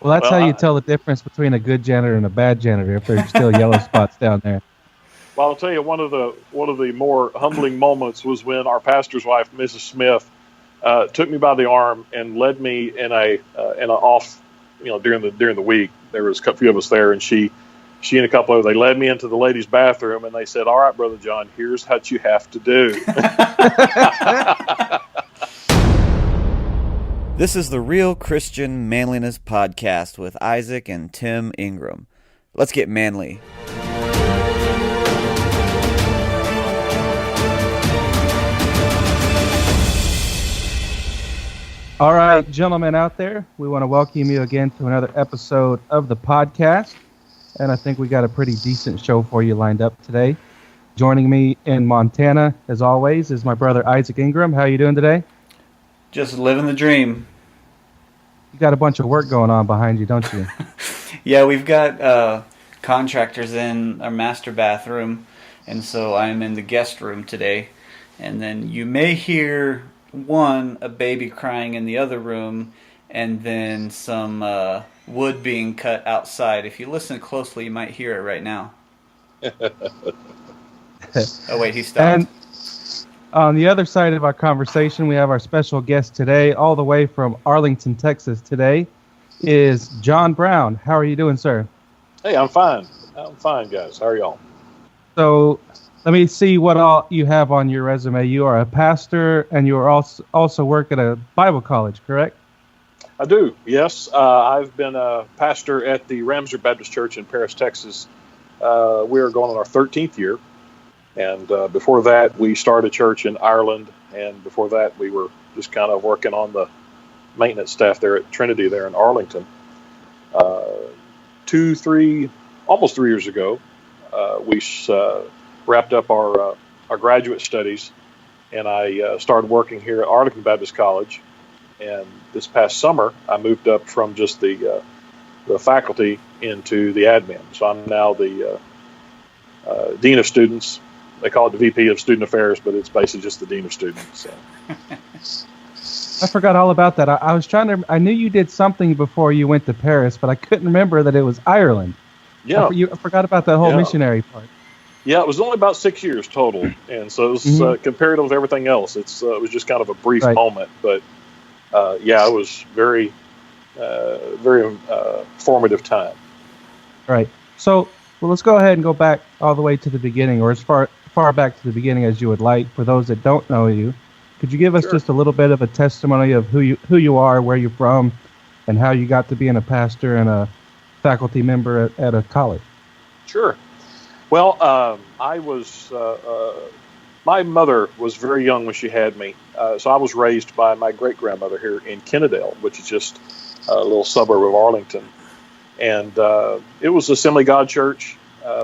Well, that's Well, how you tell the difference between a good janitor and a bad janitor, if there's still yellow spots down there. well, I'll tell you one of the more humbling moments was when our pastor's wife, Mrs. Smith, took me by the arm and led me in a off, during the week. There was a few of us there, and she and a couple of they led me into the ladies' bathroom, and they said, "All right, Brother John, here's what you have to do." This is the Real Christian Manliness Podcast with Isaac and Tim Ingram. Let's get manly. All right, gentlemen out there, we want to welcome you again to another episode of the podcast. And I think we got a pretty decent show for you lined up today. Joining me in Montana, as always, is my brother Isaac Ingram. How are you doing today? Just living the dream. You got a bunch of work going on behind you, don't you? Yeah, we've got contractors in our master bathroom, and so I'm in the guest room today. And then you may hear a baby crying in the other room, and then some wood being cut outside. If you listen closely, you might hear it right now. Oh, wait, he stopped. And on the other side of our conversation, we have our special guest today, all the way from Arlington, Texas today, is John Brown. How are you doing, sir? Hey, I'm fine. I'm fine, guys. How are y'all? So let me see what all you have on your resume. You are a pastor, and you are also work at a Bible college, correct? I do, yes. I've been a pastor at the Ramsey Baptist Church in Paris, Texas. We are going on our 13th year. And before that, we started a church in Ireland. And before that, we were just kind of working on the maintenance staff there at Trinity there in Arlington. Almost 3 years ago, we wrapped up our graduate studies. And I started working here at Arlington Baptist College. And this past summer, I moved up from just the faculty into the admin. So I'm now the Dean of Students. They call it the VP of Student Affairs, but it's basically just the Dean of Students. So. I forgot all about that. I knew you did something before you went to Paris, but I couldn't remember that it was Ireland. Yeah. I forgot about that whole missionary part. Yeah, it was only about 6 years total. And so it was compared to everything else. It was just kind of a brief moment. But it was very, very formative time. Right. So, let's go ahead and go back all the way to the beginning, or as far back to the beginning as you would like. For those that don't know you, could you give us just a little bit of a testimony of who you are, where you're from, and how you got to being a pastor and a faculty member at a college? Sure. Well, my mother was very young when she had me, so I was raised by my great-grandmother here in Kennedale, which is just a little suburb of Arlington. And it was Assembly God Church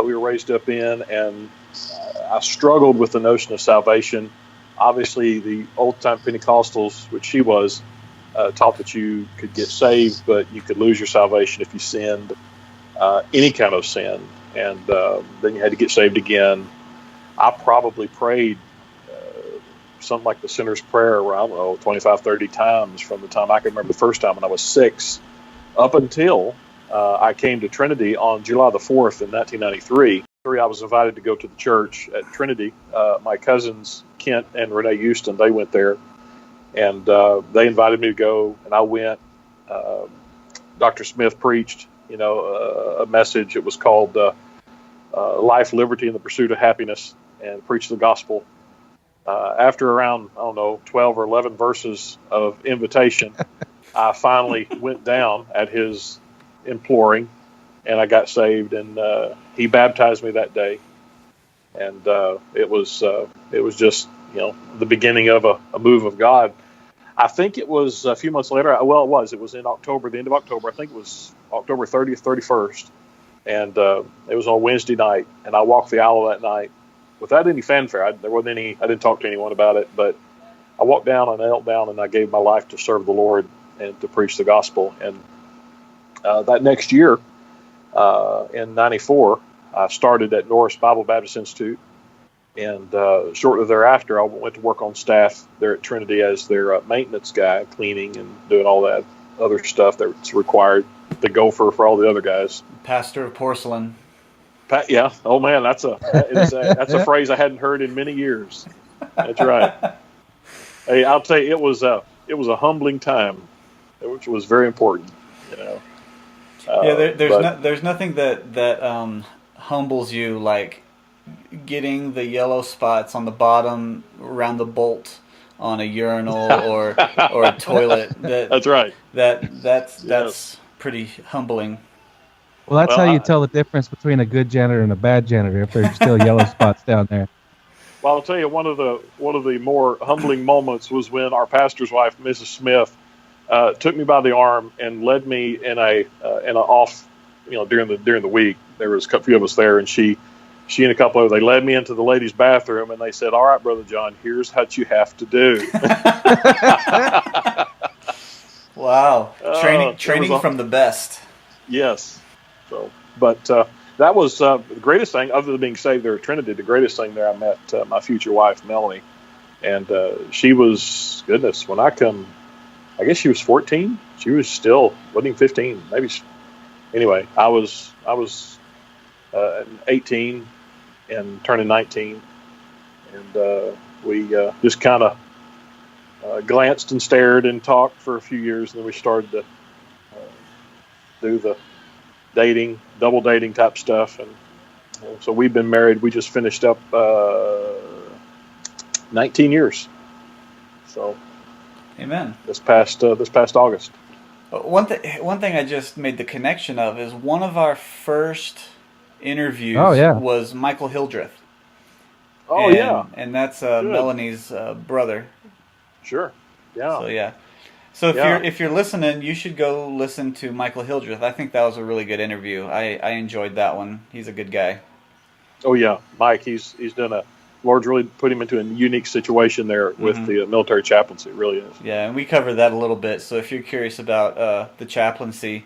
we were raised up in, and I struggled with the notion of salvation. Obviously, the old-time Pentecostals, which she was, taught that you could get saved, but you could lose your salvation if you sinned, any kind of sin, and then you had to get saved again. I probably prayed something like the sinner's prayer around 25, 30 times from the time I can remember the first time when I was 6, up until I came to Trinity on July the 4th in 1993. I was invited to go to the church at Trinity. My cousins, Kent and Renee Houston, they went there, and they invited me to go, and I went. Dr. Smith preached, a message. It was called Life, Liberty, and the Pursuit of Happiness, and preached the gospel. After around, 12 or 11 verses of invitation, I finally went down at his imploring, and I got saved, and he baptized me that day, and it was just the beginning of a move of God. I think it was a few months later. Well, it was in October, the end of October. I think it was October 30th, 31st, and it was on Wednesday night, and I walked the aisle that night without any fanfare. I didn't talk to anyone about it, but I walked down and knelt down, and I gave my life to serve the Lord and to preach the gospel. And that next year, in '94, I started at Norris Bible Baptist Institute, and shortly thereafter, I went to work on staff there at Trinity as their maintenance guy, cleaning and doing all that other stuff that's required, the gopher for all the other guys. Pastor of porcelain. Yeah. Oh man, that's a phrase I hadn't heard in many years. That's right. Hey, I'll tell you, it was a humbling time, which was very important. There's nothing that humbles you like getting the yellow spots on the bottom around the bolt on a urinal or a toilet. That's right. That's pretty humbling. Well, that's how you tell the difference between a good janitor and a bad janitor, if there's still yellow spots down there. Well, I'll tell you, one of the more humbling moments was when our pastor's wife, Mrs. Smith, took me by the arm and led me in a off, during the week. There was a few of us there, and she and a couple of them, they led me into the ladies' bathroom, and they said, "All right, Brother John, here's what you have to do." Wow, training from the best. Yes. So, but that was the greatest thing, other than being saved there at Trinity. The greatest thing there, I met my future wife, Melanie, and she was, goodness, when I come, I guess she was 14. She was still, wasn't even 15, maybe. Anyway, I was 18 and turning 19, and we just kind of glanced and stared and talked for a few years, and then we started to do the double dating type stuff, and so we've been married. We just finished up 19 years. So, amen. This past August. One thing I just made the connection of is one of our first interviews was Michael Hildreth. Oh, and that's Melanie's brother. Sure. Yeah. So yeah. So if you're listening, you should go listen to Michael Hildreth. I think that was a really good interview. I enjoyed that one. He's a good guy. Oh yeah, Mike. He's done Lord's really put him into a unique situation there with the military chaplaincy. It really is. Yeah, and we covered that a little bit. So if you're curious about the chaplaincy,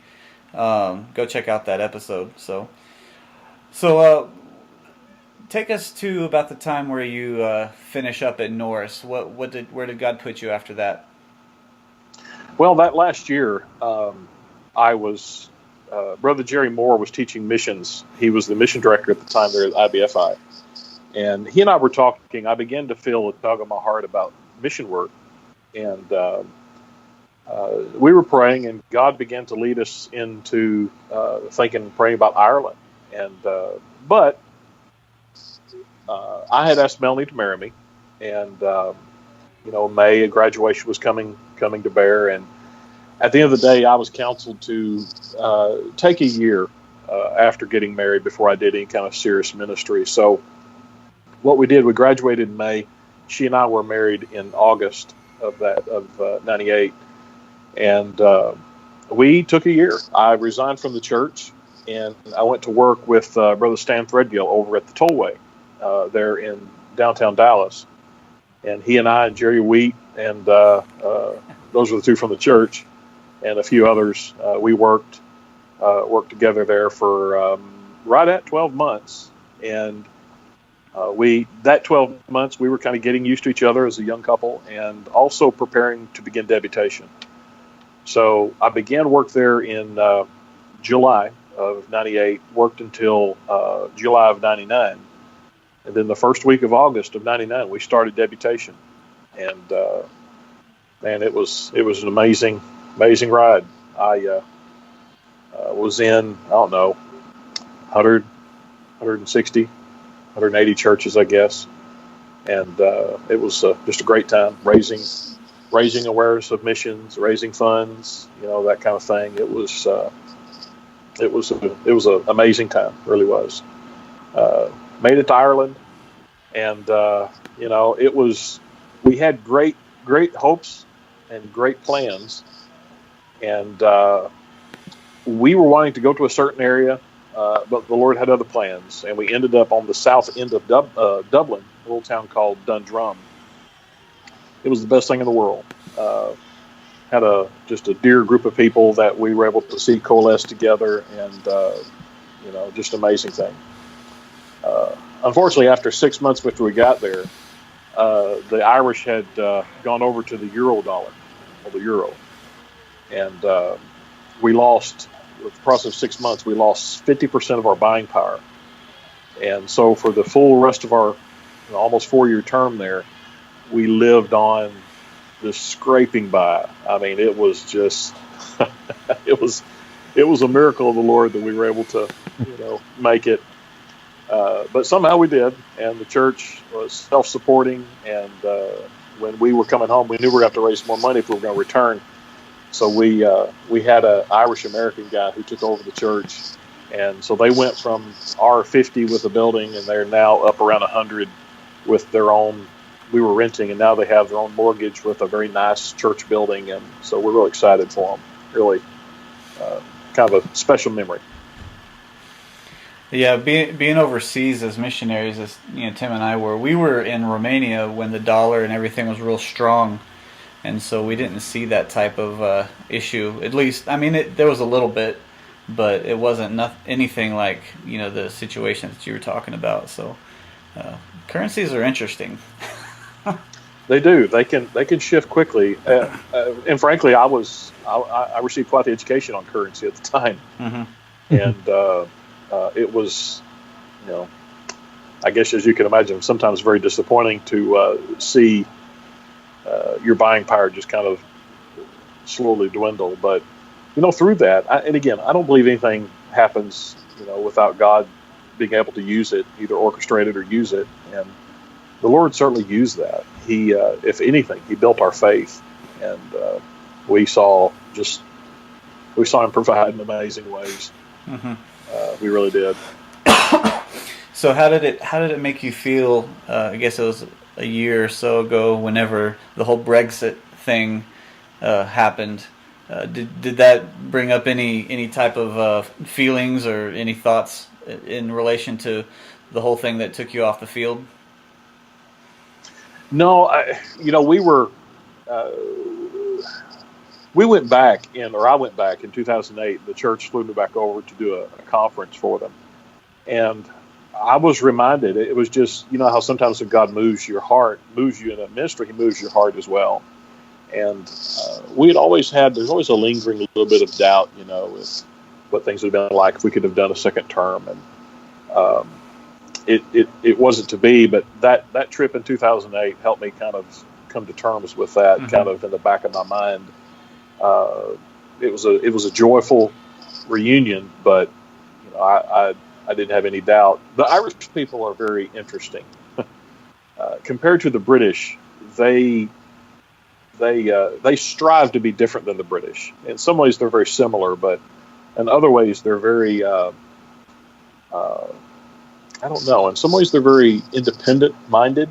go check out that episode. So take us to about the time where you finish up at Norris. Where did God put you after that? Well, that last year, I was, Brother Jerry Moore was teaching missions. He was the mission director at the time there at IBFI. And he and I were talking. I began to feel a tug on my heart about mission work. And we were praying, and God began to lead us into thinking and praying about Ireland. And but I had asked Melanie to marry me. And May, a graduation was coming to bear, and at the end of the day, I was counseled to take a year after getting married before I did any kind of serious ministry. So what we did, we graduated in May. She and I were married in August of 98, and we took a year. I resigned from the church, and I went to work with Brother Stan Threadgill over at the Tollway there in downtown Dallas. And he and I and Jerry Wheat and those were the two from the church, and a few others. We worked together there for right at 12 months, and that 12 months we were kind of getting used to each other as a young couple, and also preparing to begin debutation. So I began work there in July of '98. Worked until July of '99. And then the first week of August of '99, we started debutation, and man, it was an amazing ride. I was in, I don't know, 100, 160, 180 churches, I guess, and it was just a great time raising awareness of missions, raising funds, that kind of thing. It was an amazing time, it really was. Made it to Ireland, and we had great hopes and great plans, and we were wanting to go to a certain area, but the Lord had other plans, and we ended up on the south end of Dublin, a little town called Dundrum. It was the best thing in the world. Had just a dear group of people that we were able to see coalesce together, and just an amazing thing. Unfortunately, after 6 months after we got there, the Irish had gone over to the euro dollar, or the euro, and we lost with the process of 6 months, we lost 50% of our buying power. And so for the full rest of our almost 4-year term there, we lived on this scraping by. I mean, it was just, it was a miracle of the Lord that we were able to, make it. But somehow we did, and the church was self-supporting. And when we were coming home, we knew we were going to have to raise more money if we were going to return. So we had an Irish-American guy who took over the church. And so they went from our 50 with the building, and they're now up around 100 with their own. We were renting, and now they have their own mortgage with a very nice church building. And so we're really excited for them. Really kind of a special memory. Yeah, being overseas as missionaries, as Tim and I were, we were in Romania when the dollar and everything was real strong, and so we didn't see that type of issue. At least, I mean, there was a little bit, but it wasn't anything like the situation that you were talking about. So, currencies are interesting. They do. They can shift quickly, and frankly, I received quite the education on currency at the time, and. It was, I guess as you can imagine, sometimes very disappointing to see your buying power just kind of slowly dwindle. But, through that, and again, I don't believe anything happens, without God being able to use it, either orchestrate it or use it. And the Lord certainly used that. He, if anything, He built our faith, and we saw Him provide in amazing ways. Mm-hmm. We really did. So how did it make you feel? I guess it was a year or so ago, whenever the whole Brexit thing happened. Did that bring up any type of feelings or any thoughts in relation to the whole thing that took you off the field? No, we went back I went back in 2008. The church flew me back over to do a conference for them. And I was reminded, it was just, how sometimes when God moves you in a ministry, He moves your heart as well. And there's always a lingering little bit of doubt, with what things would have been like if we could have done a second term. And it wasn't to be, but that trip in 2008 helped me kind of come to terms with that, kind of in the back of my mind. It was a joyful reunion, but I didn't have any doubt. The Irish people are very interesting. Compared to the British, they strive to be different than the British. In some ways, they're very similar, but in other ways, they're very I don't know. In some ways, they're very independent-minded,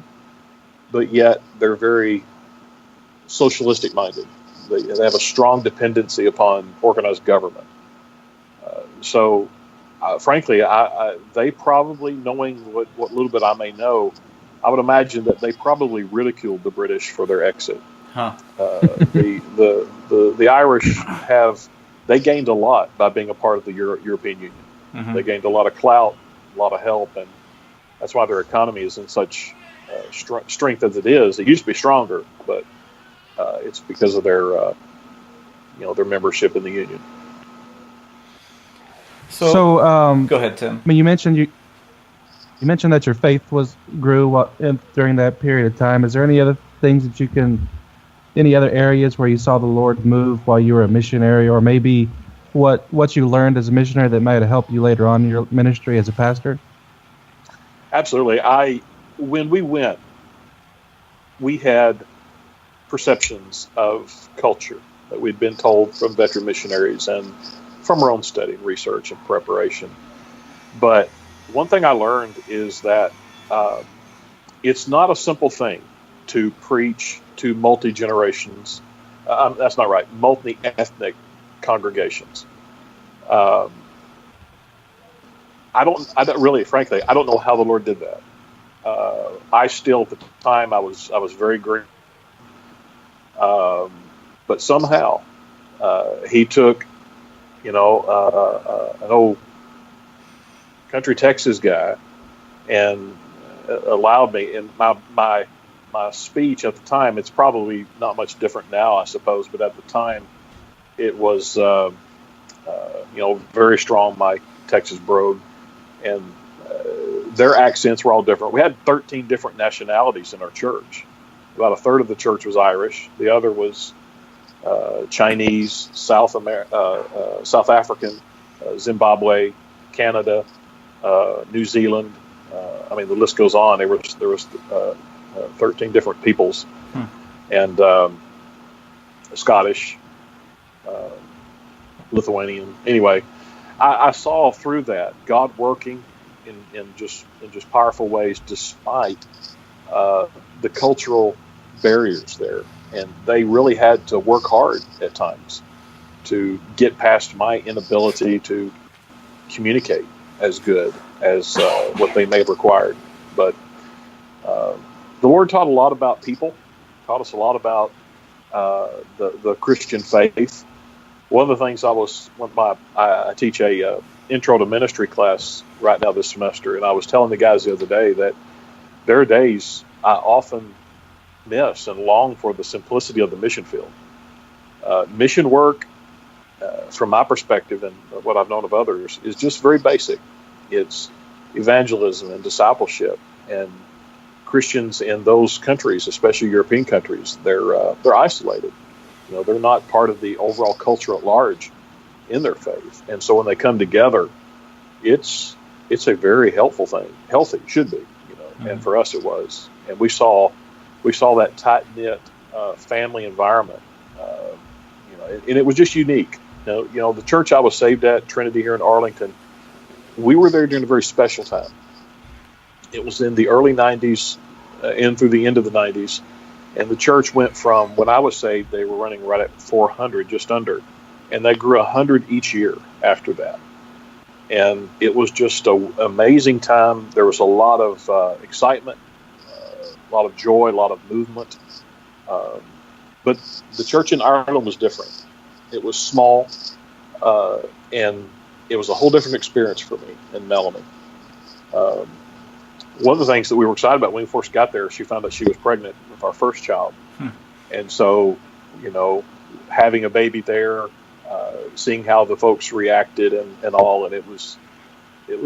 but yet they're very socialistic-minded. They have a strong dependency upon organized government. Frankly, they probably, knowing what little bit I may know, I would imagine that they probably ridiculed the British for their exit. Huh. The Irish they gained a lot by being a part of the European Union. Mm-hmm. They gained a lot of clout, a lot of help, and that's why their economy is in such strength as it is. It used to be stronger, but it's because of their membership in the union. So go ahead, Tim. I mean, you mentioned that your faith grew during that period of time. Is there any other things that any other areas where you saw the Lord move while you were a missionary, or maybe what you learned as a missionary that might have helped you later on in your ministry as a pastor? Absolutely. When we went, we had perceptions of culture that we'd been told from veteran missionaries and from our own study, research, and preparation. But one thing I learned is that it's not a simple thing to preach to multi-generations. That's not right. Multi-ethnic congregations. I don't really, frankly, I don't know how the Lord did that. I still, at the time, I was very green. But somehow, He took, an old country Texas guy and allowed me, in my speech at the time, it's probably not much different now, I suppose, but at the time, it was very strong, my Texas brogue, and their accents were all different. We had 13 different nationalities in our church. About a third of the church was Irish. The other was Chinese, South African, Zimbabwe, Canada, New Zealand. The list goes on. There was 13 different peoples, and Scottish, Lithuanian. Anyway, I saw through that God working in just powerful ways, despite the cultural barriers there, and they really had to work hard at times to get past my inability to communicate as good as what they may have required. But the Lord taught a lot about people, taught us a lot about the Christian faith. One of the things I teach a intro to ministry class right now this semester, and I was telling the guys the other day that there are days I often miss and long for the simplicity of the mission field. Mission work, from my perspective and what I've known of others, is just very basic. It's evangelism and discipleship, and Christians in those countries, especially European countries, they're isolated. They're not part of the overall culture at large in their faith, and so when they come together, it's a very helpful thing. Healthy, should be, and for us it was. And we saw that tight knit family environment, and it was just unique. The church I was saved at, Trinity here in Arlington, we were there during a very special time. It was in the early 90s, in through the end of the 90s. And the church went from, when I was saved, they were running right at 400, just under. And they grew 100 each year after that. And it was just an amazing time. There was a lot of excitement, a lot of joy, a lot of movement. But the church in Ireland was different. It was small, and it was a whole different experience for me and Melanie. One of the things that we were excited about when we first got there, she found out she was pregnant with our first child. And so, having a baby there, seeing how the folks reacted and all, and it was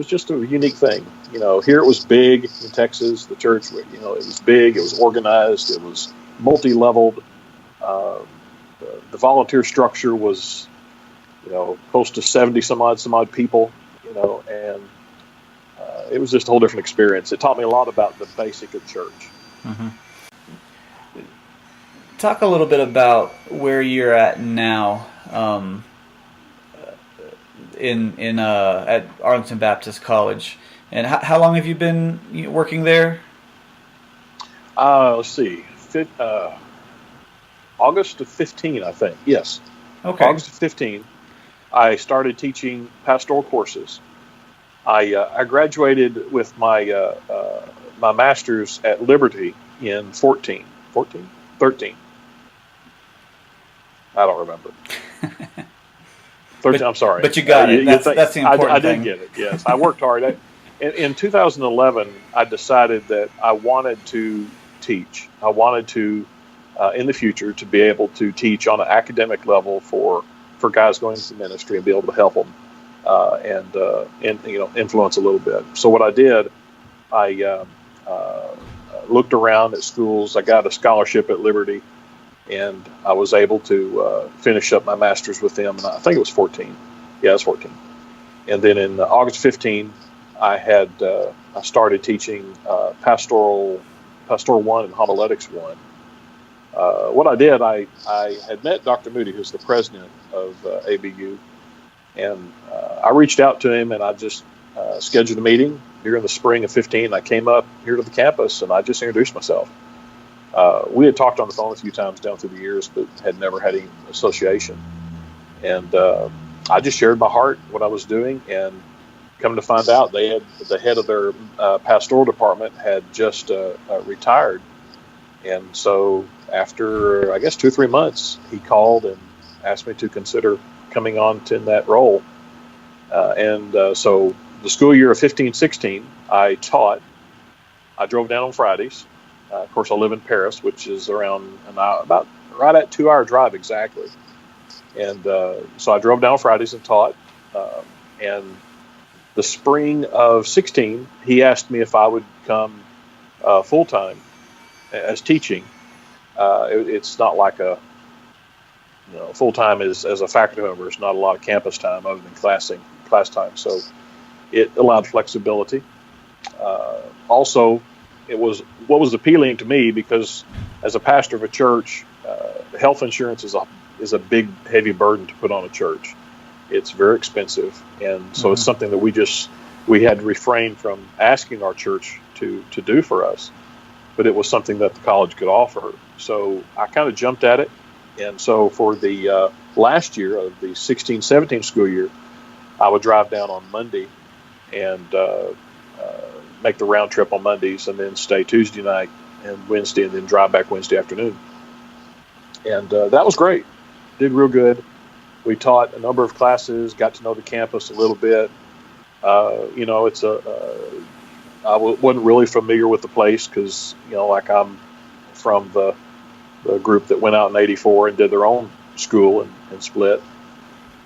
just a unique thing. Here it was big in Texas, the church, it was big, it was organized, it was multi-leveled. The volunteer structure was, close to 70 some odd people, and it was just a whole different experience. It taught me a lot about the basic of church. Mm-hmm. Talk a little bit about where you're at now, at Arlington Baptist College, and how long have you been working there? Let's see, August of 15, I think. Yes. Okay. August of 15, I started teaching pastoral courses. I graduated with my my master's at Liberty in 13. I don't remember. 13. I'm sorry. But you got it. That's the important thing. I did get it. Yes, I worked hard. In 2011, I decided that I wanted to teach. I wanted to, in the future, to be able to teach on an academic level for guys going into ministry and be able to help them. And influence a little bit. So what I did, I looked around at schools. I got a scholarship at Liberty, and I was able to finish up my master's with them. And I think it was 14. Yeah, it was 14. And then in August 15, I started teaching Pastoral 1 and Homiletics 1. What I did, I had met Dr. Moody, who's the president of ABU. And I reached out to him, and I just scheduled a meeting during the spring of 15. I came up here to the campus, and I just introduced myself. We had talked on the phone a few times down through the years, but had never had any association. And I just shared my heart, what I was doing, and come to find out, the head of their pastoral department had just retired. And so after, I guess, 2 or 3 months, he called and asked me to consider coming on in that role. So the school year of 15-16, I taught. I drove down on Fridays. Of course, I live in Paris, which is around about right at 2-hour drive exactly. And so I drove down Fridays and taught. And the spring of 16, he asked me if I would come full time as teaching. It's not like a full time as a faculty member. It's not a lot of campus time other than class time. So it allowed flexibility. Also, it was what was appealing to me because as a pastor of a church, health insurance is a big, heavy burden to put on a church. It's very expensive, and so it's something that we had to refrain from asking our church to do for us. But it was something that the college could offer. So I kind of jumped at it. And so for the last year of the 16-17 school year, I would drive down on Monday and make the round trip on Mondays and then stay Tuesday night and Wednesday and then drive back Wednesday afternoon. And that was great. Did real good. We taught a number of classes, got to know the campus a little bit. I wasn't really familiar with the place because, like I'm from the group that went out in '84 and did their own school and split.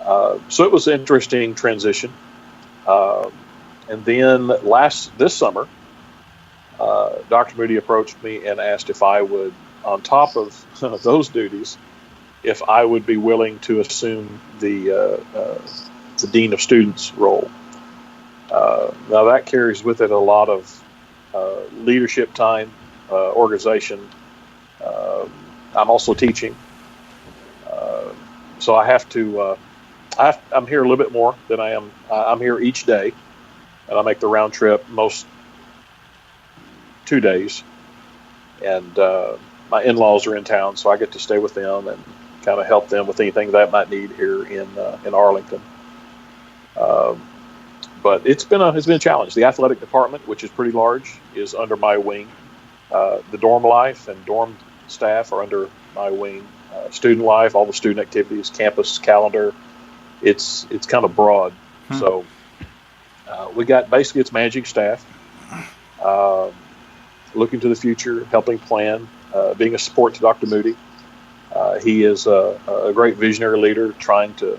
So it was an interesting transition. And then this summer, Dr. Moody approached me and asked if I would, on top of those duties, if I would be willing to assume the Dean of Students role. Now that carries with it a lot of leadership time, organization. I'm also teaching. So I have to, I'm here a little bit more than I am. I'm here each day, and I make the round trip most 2 days. And my in-laws are in town, so I get to stay with them and kind of help them with anything that might need here in Arlington. But it's been a challenge. The athletic department, which is pretty large, is under my wing. The dorm life and dorm staff are under my wing. Student life, all the student activities, campus calendar, it's kind of broad. So we got basically it's managing staff, looking to the future, helping plan, being a support to Dr. Moody. He is a great visionary leader, trying to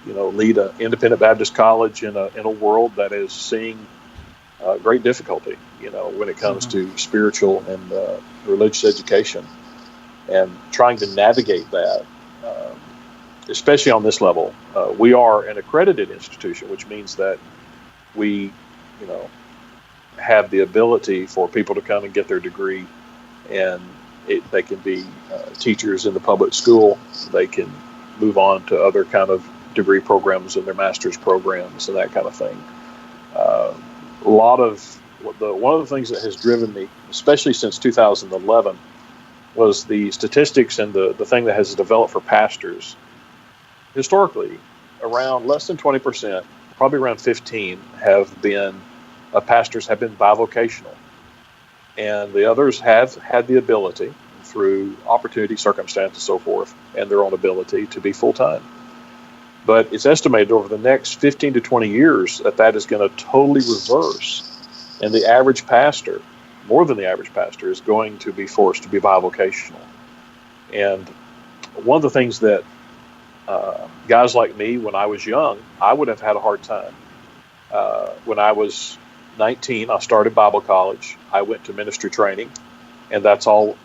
lead an independent Baptist college in a world that is seeing great difficulty, when it comes to spiritual and religious education, and trying to navigate that, especially on this level. We are an accredited institution, which means that we, have the ability for people to come and get their degree, and they can be teachers in the public school. They can move on to other kind of degree programs and their master's programs and that kind of thing. One of the things that has driven me, especially since 2011, was the statistics and the thing that has developed for pastors. Historically, around less than 20%, probably around 15%, pastors have been bivocational, and the others have had the ability through opportunity, circumstance, and so forth, and their own ability to be full-time. But it's estimated over the next 15 to 20 years that is going to totally reverse. And the average pastor, more than the average pastor, is going to be forced to be bivocational. And one of the things that guys like me, when I was young, I would have had a hard time. When I was 19, I started Bible college. I went to ministry training, and it's all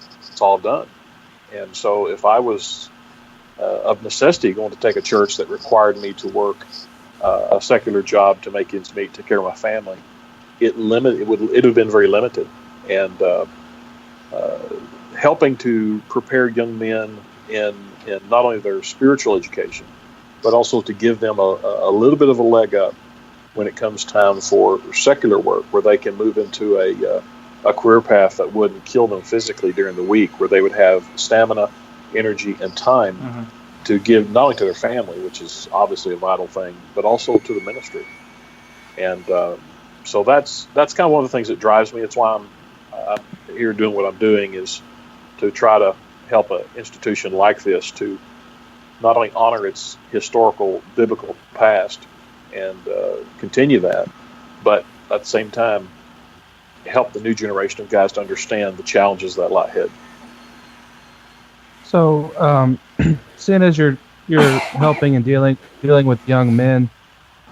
done. And so if I was of necessity going to take a church that required me to work a secular job to make ends meet, take care of my family, it would have been very limited. And helping to prepare young men in not only their spiritual education, but also to give them a little bit of a leg up when it comes time for secular work, where they can move into a career path that wouldn't kill them physically during the week, where they would have stamina, energy, and time to give not only to their family, which is obviously a vital thing, but also to the ministry. And so that's kind of one of the things that drives me. It's why I'm here doing what I'm doing, is to try to help an institution like this to not only honor its historical biblical past and continue that, but at the same time help the new generation of guys to understand the challenges that lie ahead. So, seeing as you're you're helping and dealing with young men,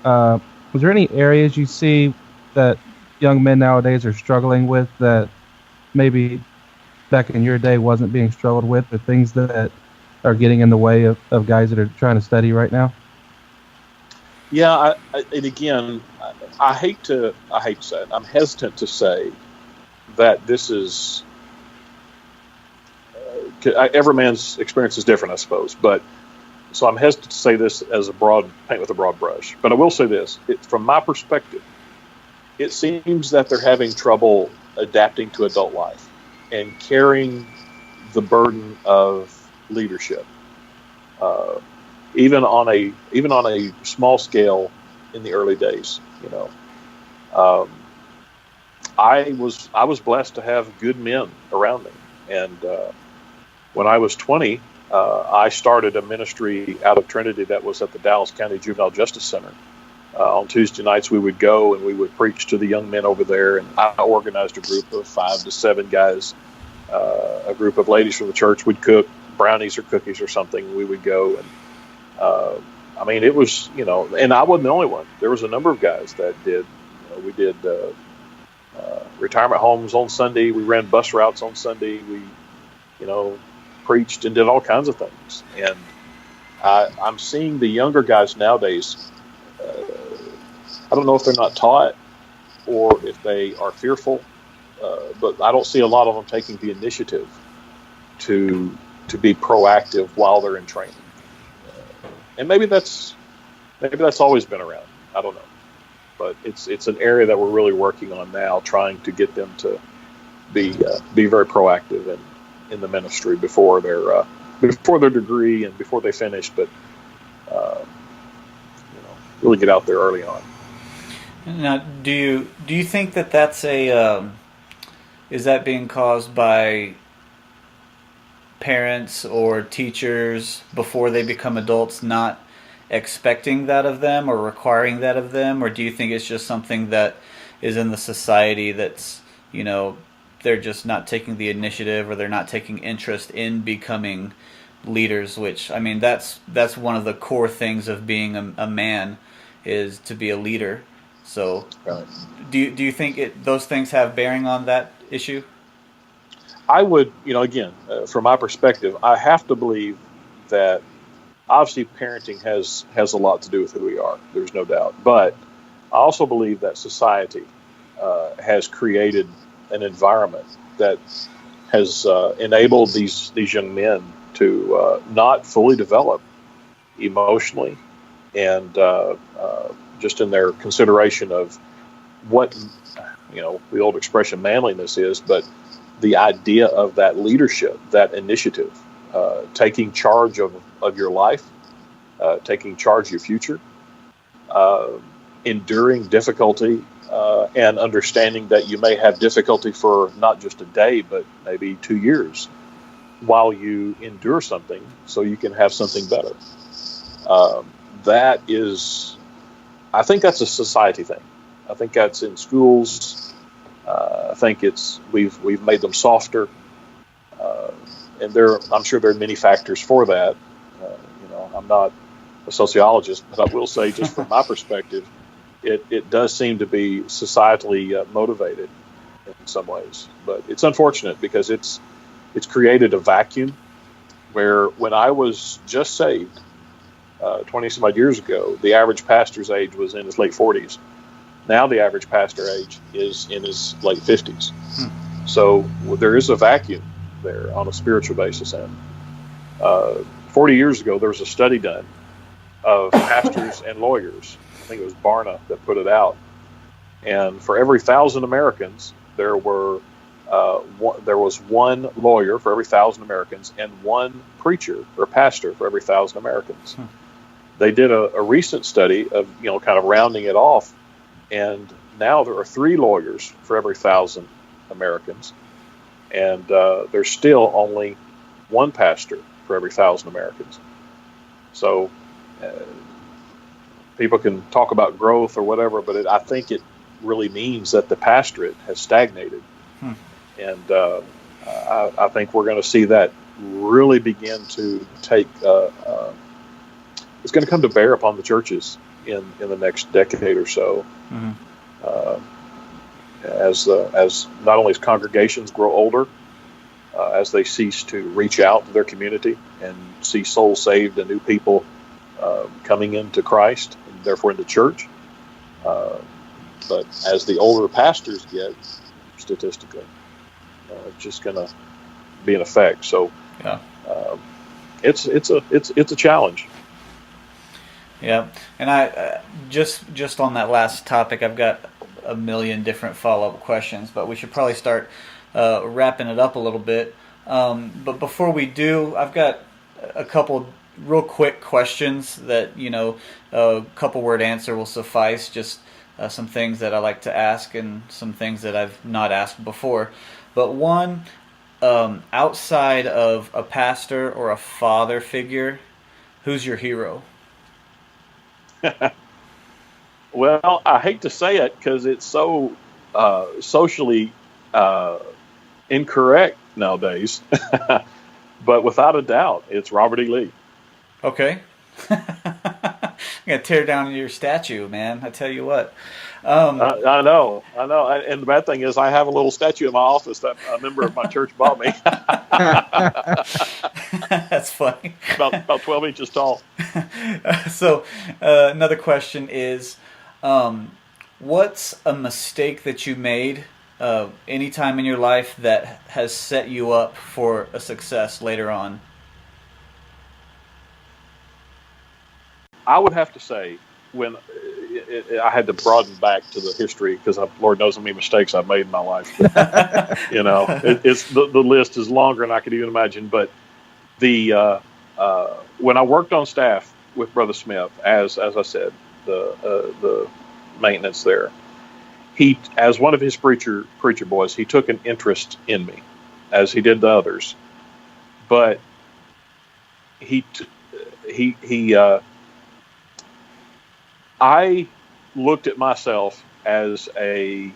was there any areas you see that young men nowadays are struggling with that maybe back in your day wasn't being struggled with, or things that are getting in the way of guys that are trying to study right now? Yeah, and again, I hate to say it. I'm hesitant to say that this is every man's experience is different, I suppose. But so I'm hesitant to say this as paint with a broad brush. But I will say this: from my perspective, it seems that they're having trouble adapting to adult life and carrying the burden of leadership, even on a small scale in the early days. I was blessed to have good men around me, and when I was 20, I started a ministry out of Trinity that was at the Dallas County Juvenile Justice Center. On Tuesday nights, we would go and we would preach to the young men over there, and I organized a group of 5 to 7 guys, a group of ladies from the church would cook brownies or cookies or something. We would go, and it was, and I wasn't the only one. There was a number of guys that did. We did retirement homes on Sunday. We ran bus routes on Sunday. We, preached and did all kinds of things. And I'm seeing the younger guys nowadays. I don't know if they're not taught or if they are fearful, but I don't see a lot of them taking the initiative to be proactive while they're in training. And maybe that's always been around. I don't know, but it's an area that we're really working on now, trying to get them to be very proactive in the ministry before their degree and before they finish, but really get out there early on. Now, do you think that that's is that being caused by parents or teachers before they become adults not expecting that of them or requiring that of them, or do you think it's just something that is in the society that's, they're just not taking the initiative, or they're not taking interest in becoming leaders, which, that's one of the core things of being a man, is to be a leader. So right. Do you think those things have bearing on that issue? I would, again, from my perspective, I have to believe that obviously parenting has a lot to do with who we are. There's no doubt. But I also believe that society has created an environment that has enabled these young men to not fully develop emotionally and just in their consideration of what, the old expression manliness is, but the idea of that leadership, that initiative, taking charge of your life, taking charge of your future, enduring difficulty, and understanding that you may have difficulty for not just a day, but maybe 2 years while you endure something so you can have something better. I think that's a society thing. I think that's in schools. I think we've made them softer, and I'm sure there are many factors for that. I'm not a sociologist, but I will say, just from my perspective, it does seem to be societally motivated in some ways. But it's unfortunate because it's created a vacuum where, when I was just saved 20-some odd years ago, the average pastor's age was in his late 40s. Now the average pastor age is in his late 50s. So there is a vacuum there on a spiritual basis. And 40 years ago, there was a study done of pastors and lawyers. I think it was Barna that put it out. And for every 1,000 Americans, there was one lawyer for every 1,000 Americans and one preacher or pastor for every 1,000 Americans. They did a recent study of, kind of rounding it off, and now there are 3 lawyers for every 1,000 Americans, and there's still only 1 pastor for every 1,000 Americans. So people can talk about growth or whatever, but I think it really means that the pastorate has stagnated. And I think we're going to see that really begin to take it's going to come to bear upon the churches in the next decade or so. Mm-hmm. As not only as congregations grow older, as they cease to reach out to their community and see souls saved and new people coming into Christ and therefore into church. But as the older pastors get, statistically, it's just going to be an effect. So Yeah. It's a challenge. Yeah, and I just on that last topic, I've got a million different follow-up questions, but we should probably start wrapping it up a little bit. But before we do, I've got a couple real quick questions that, a couple word answer will suffice. Just some things that I like to ask and some things that I've not asked before. But one, outside of a pastor or a father figure, who's your hero? Well, I hate to say it because it's so socially incorrect nowadays, but without a doubt, it's Robert E. Lee. Okay. I'm going to tear down your statue, man. I tell you what. I know. And the bad thing is I have a little statue in my office that a member of my church bought me. That's funny. About 12 inches tall. So another question is, what's a mistake that you made any time in your life that has set you up for a success later on? I would have to say when I had to broaden back to the history because Lord knows how many mistakes I've made in my life. But, it's the list is longer than I could even imagine. But when I worked on staff with Brother Smith, as I said, the maintenance there, he, as one of his preacher boys, he took an interest in me, as he did the others. But I looked at myself as a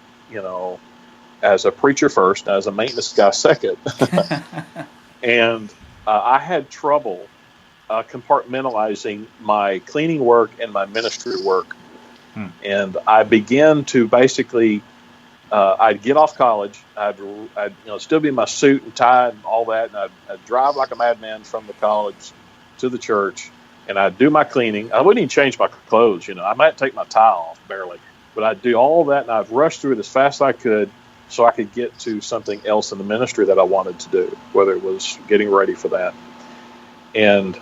preacher first, as a maintenance guy second, and I had trouble compartmentalizing my cleaning work and my ministry work. And I began to basically, I'd get off college, I'd still be in my suit and tie and all that, and I'd drive like a madman from the college to the church, and I'd do my cleaning. I wouldn't even change my clothes, I might take my tie off barely, but I'd do all that, and I'd rush through it as fast as I could so I could get to something else in the ministry that I wanted to do, whether it was getting ready for that. And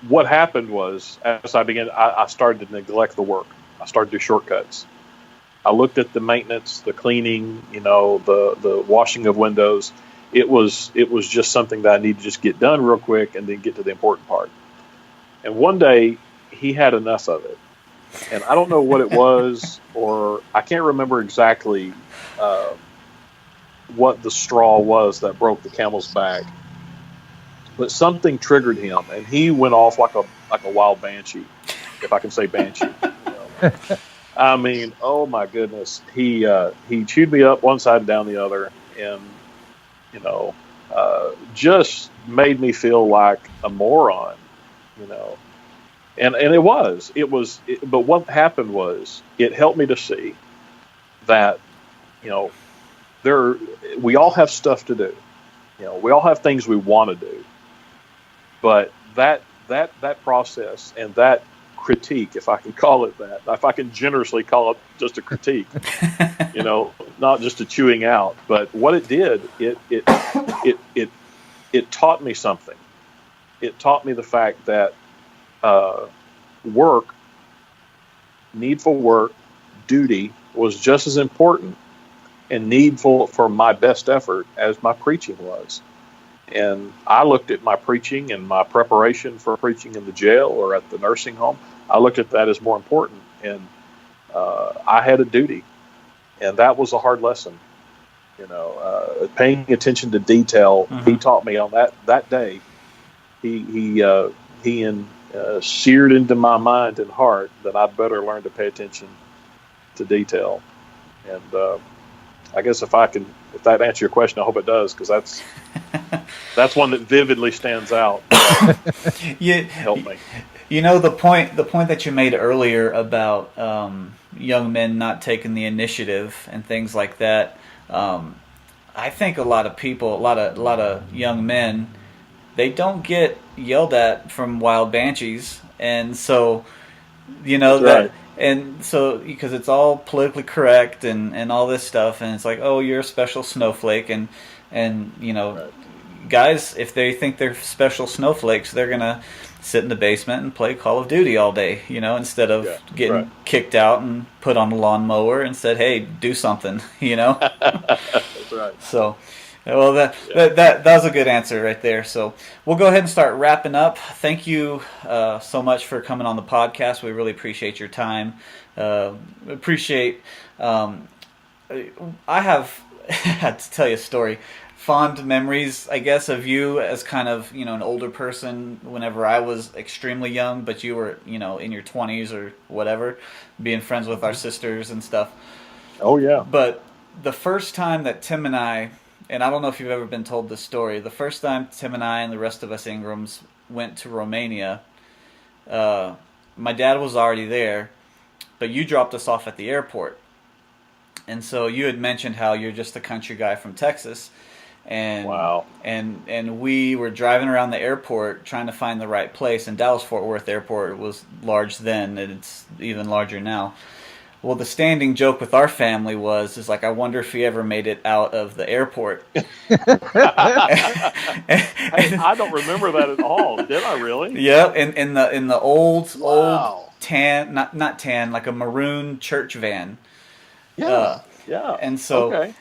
what happened was, as I began, I started to neglect the work. I started to do shortcuts. I looked at the maintenance, the cleaning, the washing of windows. It was just something that I needed to just get done real quick and then get to the important part. And one day he had enough of it. And I don't know what it was, or I can't remember exactly what the straw was that broke the camel's back. But something triggered him, and he went off like a wild banshee, if I can say banshee. I mean, oh my goodness, he chewed me up one side and down the other, and just made me feel like a moron, And it was. But what happened was, it helped me to see that, we all have stuff to do. We all have things we want to do. But that process and that critique, if I can call it that, if I can generously call it just a critique, not just a chewing out, but what it did, it taught me something. It taught me the fact that work, needful work, duty was just as important and needful for my best effort as my preaching was. And I looked at my preaching and my preparation for preaching in the jail or at the nursing home. I looked at that as more important, and I had a duty, and that was a hard lesson. Paying attention to detail. Mm-hmm. He taught me on that day. He seared into my mind and heart that I'd better learn to pay attention to detail. And I guess if that answers your question, I hope it does, because That's one that vividly stands out. Help me. You know, the point that you made earlier about young men not taking the initiative and things like that. I think a lot of people, a lot of young men, they don't get yelled at from wild banshees, and so That's that. right. And so, because it's all politically correct and all this stuff, and it's like, oh, you're a special snowflake, and Right. guys, if they think they're special snowflakes, they're gonna sit in the basement and play Call of Duty all day, instead of getting right. kicked out and put on a lawnmower and said, hey, do something, That's right. So, well, that was a good answer right there. So we'll go ahead and start wrapping up. Thank you so much for coming on the podcast. We really appreciate your time. Appreciate. I have had to tell you a story. Fond memories, I guess, of you as kind of an older person. Whenever I was extremely young, but you were in your 20s or whatever, being friends with our sisters and stuff. Oh yeah. But the first time that Tim and I don't know if you've ever been told this story, the first time Tim and I and the rest of us Ingrams went to Romania, my dad was already there, but you dropped us off at the airport. And so you had mentioned how you're just a country guy from Texas. And Wow. and we were driving around the airport trying to find the right place. And Dallas-Fort Worth Airport was large then, and it's even larger now. Well, the standing joke with our family is like, I wonder if he ever made it out of the airport. I don't remember that at all. Did I really? Yeah, in the old Wow. tan, not tan, like a maroon church van. Yeah. Yeah. And so Okay.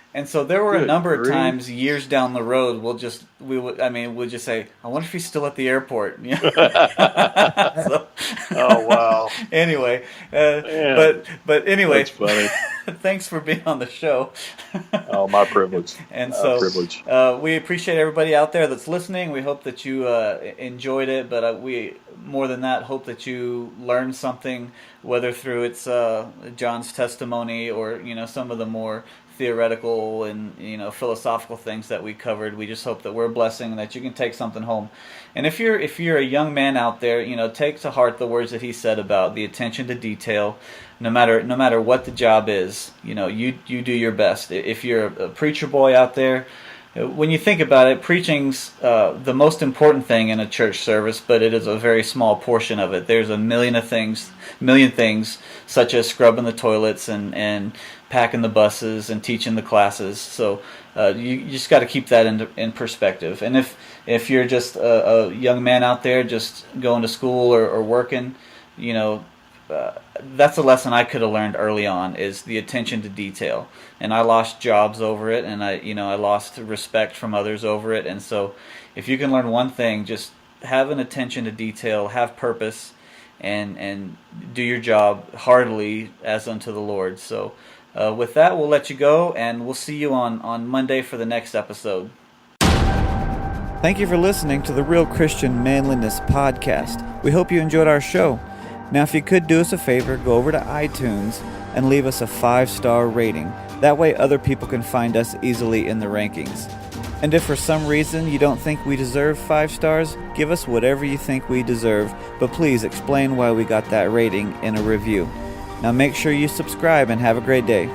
there were a Good number of grief. times years down the road we'll just say, I wonder if he's still at the airport. So, Oh wow. anyway, Man. but anyway, That's funny. thanks for being on the show. Oh, my privilege. And so privilege. we appreciate everybody out there that's listening. We hope that you enjoyed it, but we, more than that, hope that you learned something, whether through it's John's testimony or some of the more theoretical and philosophical things that we covered. We just hope that we're a blessing and that you can take something home. And if you're a young man out there, take to heart the words that he said about the attention to detail. No matter what the job is, you do your best. If you're a preacher boy out there, when you think about it, preaching's the most important thing in a church service, but it is a very small portion of it. There's a million things, such as scrubbing the toilets and packing the buses and teaching the classes. So you just got to keep that in perspective. And if you're just a young man out there just going to school or working, that's a lesson I could have learned early on, is the attention to detail. And I lost jobs over it, and I lost respect from others over it. And so if you can learn one thing, just have an attention to detail, have purpose, and do your job heartily as unto the Lord. So with that, we'll let you go, and we'll see you on Monday for the next episode. Thank you for listening to the Real Christian Manliness podcast. We hope you enjoyed our show. Now, if you could do us a favor, go over to iTunes and leave us a 5-star rating. That way other people can find us easily in the rankings. And if for some reason you don't think we deserve 5 stars, give us whatever you think we deserve, but please explain why we got that rating in a review. Now make sure you subscribe and have a great day.